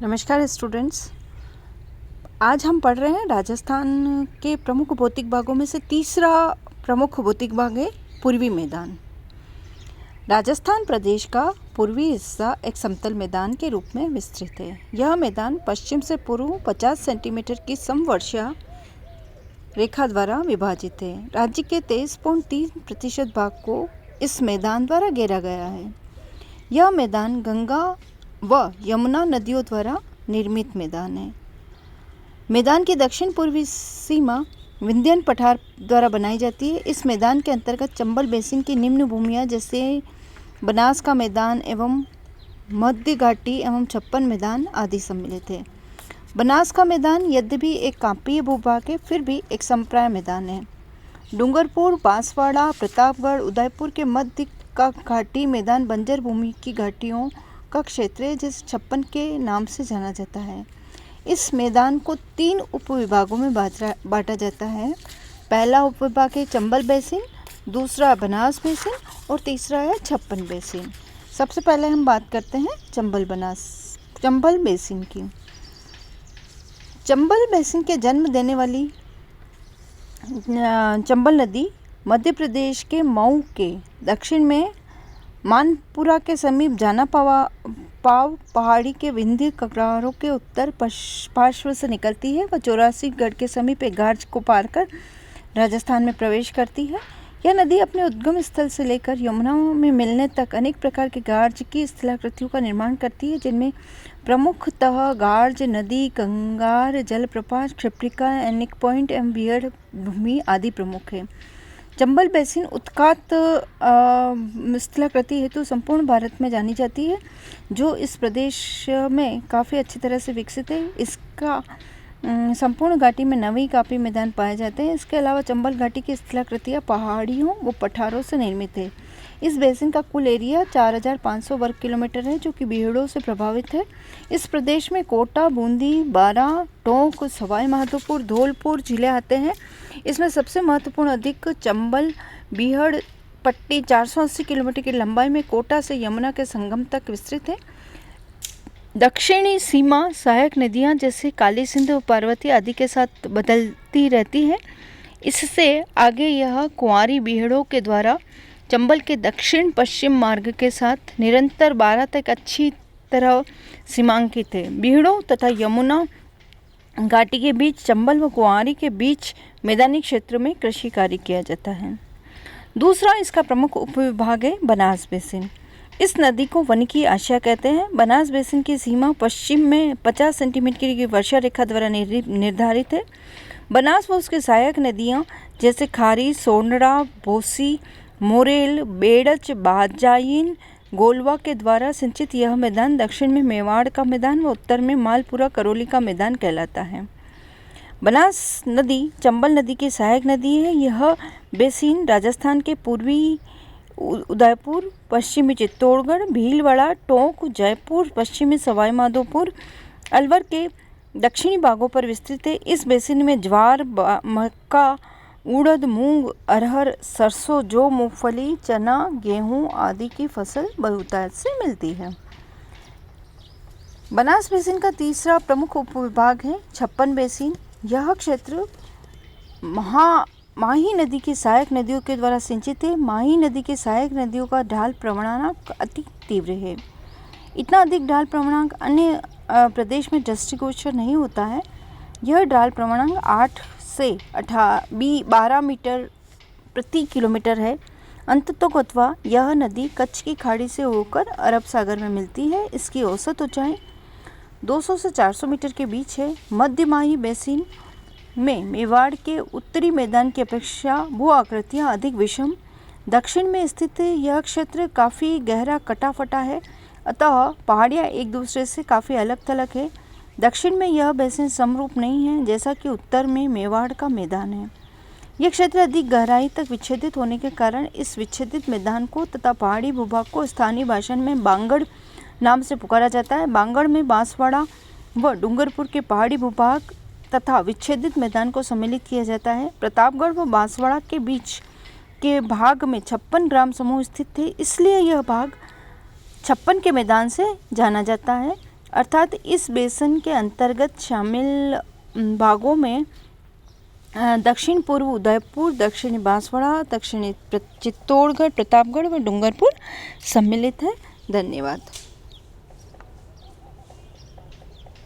नमस्कार स्टूडेंट्स। आज हम पढ़ रहे हैं राजस्थान के प्रमुख भौतिक भागों में से तीसरा प्रमुख भौतिक भाग है पूर्वी मैदान। राजस्थान प्रदेश का पूर्वी हिस्सा एक समतल मैदान के रूप में विस्तृत है। यह मैदान पश्चिम से पूर्व 50 सेंटीमीटर की समवर्षीय रेखा द्वारा विभाजित है। राज्य के 23.3% भाग को इस मैदान द्वारा घेरा गया है। यह मैदान गंगा व यमुना नदियों द्वारा निर्मित मैदान है। मैदान की दक्षिण पूर्वी सीमा विंध्यन पठार द्वारा बनाई जाती है। इस मैदान के अंतर्गत चंबल बेसिन की निम्न भूमियाँ जैसे बनास का मैदान एवं मध्य घाटी एवं छप्पन मैदान आदि सम्मिलित है। बनास का मैदान यद्यपि एक कांपीय भूभाग है, फिर भी एक संप्राय मैदान है। डूंगरपुर, बांसवाड़ा, प्रतापगढ़, उदयपुर के मध्य का घाटी मैदान बंजर भूमि की घाटियों का क्षेत्र है, जिसे छप्पन के नाम से जाना जाता है। इस मैदान को 3 उपविभागों में बांटा जाता है। पहला उपविभाग है चंबल बेसिन, दूसरा बनास बेसिन और तीसरा है छप्पन बेसिन। सबसे पहले हम बात करते हैं चंबल बेसिन की। चंबल बेसिन के जन्म देने वाली चंबल नदी मध्य प्रदेश के मऊ के दक्षिण में मानपुरा के समीप जाना पाव पहाड़ी के विंध्य ककरारों के उत्तर पार्श्व से निकलती है व 84 गढ़ के समीप एक घाट को पार कर राजस्थान में प्रवेश करती है। यह नदी अपने उद्गम स्थल से लेकर यमुना में मिलने तक अनेक प्रकार के गार्ज की स्थलाकृतियों का निर्माण करती है, जिनमें प्रमुखतः गार्ज, नदी, कंगार, जलप्रपात, क्षिप्रिका, एनिक पॉइंट एवं बियड भूमि आदि प्रमुख है। चंबल बेसिन उत्कात स्थलाकृति हेतु संपूर्ण भारत में जानी जाती है, जो इस प्रदेश में काफ़ी अच्छी तरह से विकसित है। इसका संपूर्ण घाटी में 9 कापी मैदान पाए जाते हैं। इसके अलावा चंबल घाटी की स्थलाकृतियाँ पहाड़ियों व पठारों से निर्मित है। इस बेसिन का कुल एरिया 4500 वर्ग किलोमीटर है, जो कि बीहड़ों से प्रभावित है। इस प्रदेश में कोटा, बूंदी, बारां, टोंक, सवाई माधोपुर, धौलपुर जिले आते हैं। इसमें सबसे महत्वपूर्ण अधिक चंबल बीहड़ पट्टी 480 किलोमीटर की लंबाई में कोटा से यमुना के संगम तक विस्तृत है। दक्षिणी सीमा सहायक नदियां जैसे काली सिंध व पार्वती आदि के साथ बदलती रहती है। इससे आगे यह कुंवारी बीहड़ों के द्वारा चंबल के दक्षिण पश्चिम मार्ग के साथ निरंतर 12 तक अच्छी तरह सीमांकित है। बीहड़ों तथा यमुना घाटी के बीच चंबल व कुंवारी के बीच मैदानी क्षेत्र में कृषि कार्य किया जाता है। दूसरा इसका प्रमुख उपविभाग है बनास बेसिन। इस नदी को वन की आशिया कहते हैं। बनास बेसिन की सीमा पश्चिम में 50 सेंटीमीटर की वर्षा रेखा द्वारा निर्धारित है। बनास व उसके सहायक नदियाँ जैसे खारी, सोंडरा, बोसी, मोरेल, बेड़च, बाजाइन, गोलवा के द्वारा सिंचित यह मैदान दक्षिण में मेवाड़ का मैदान व उत्तर में मालपुरा करौली का मैदान कहलाता है। बनास नदी चंबल नदी की सहायक नदी है। यह बेसिन राजस्थान के पूर्वी उदयपुर, पश्चिमी चित्तौड़गढ़, भीलवाड़ा, टोंक, जयपुर, पश्चिमी सवाई माधोपुर, अलवर के दक्षिणी भागों पर विस्तृत है। इस बेसिन में ज्वार, मक्का, उड़द, मूंग, अरहर, सरसों, जौ, मूंगफली, चना, गेहूं आदि की फसल बहुतायत से मिलती है। बनास बेसिन का तीसरा प्रमुख उपविभाग है छप्पन बेसिन। यह क्षेत्र माही नदी की सहायक नदियों के द्वारा सिंचित है। माही नदी की सहायक नदियों का ढाल प्रवणनांक अति तीव्र है। इतना अधिक ढाल प्रवणनांक अन्य प्रदेश में दृष्टिगोचर नहीं होता है। यह ढाल प्रवणनांक 8 से 12 मीटर प्रति किलोमीटर है। अंततोगत्वा यह नदी कच्छ की खाड़ी से होकर अरब सागर में मिलती है। इसकी औसत ऊंचाई 200 से 400 मीटर के बीच है। मध्य माही बेसिन में मेवाड़ के उत्तरी मैदान की अपेक्षा भू आकृतियाँ अधिक विषम दक्षिण में स्थित है। यह क्षेत्र काफ़ी गहरा कटा फटा है, अतः पहाड़ियाँ एक दूसरे से काफ़ी अलग थलग है। दक्षिण में यह बेसिन समरूप नहीं है, जैसा कि उत्तर में मेवाड़ का मैदान है। यह क्षेत्र अधिक गहराई तक विच्छेदित होने के कारण इस विच्छेदित मैदान को तथा पहाड़ी भूभाग को स्थानीय भाषा में बांगड़ नाम से पुकारा जाता है। बांगड़ में बांसवाड़ा व डूंगरपुर के पहाड़ी भूभाग तथा विच्छेदित मैदान को सम्मिलित किया जाता है। प्रतापगढ़ व बांसवाड़ा के बीच के भाग में 56 ग्राम समूह स्थित थे, इसलिए यह भाग 56 के मैदान से जाना जाता है। अर्थात इस बेसिन के अंतर्गत शामिल भागों में दक्षिण पूर्व उदयपुर, दक्षिणी बांसवाड़ा, दक्षिणी चित्तौड़गढ़, प्रतापगढ़ व डूंगरपुर सम्मिलित है। धन्यवाद।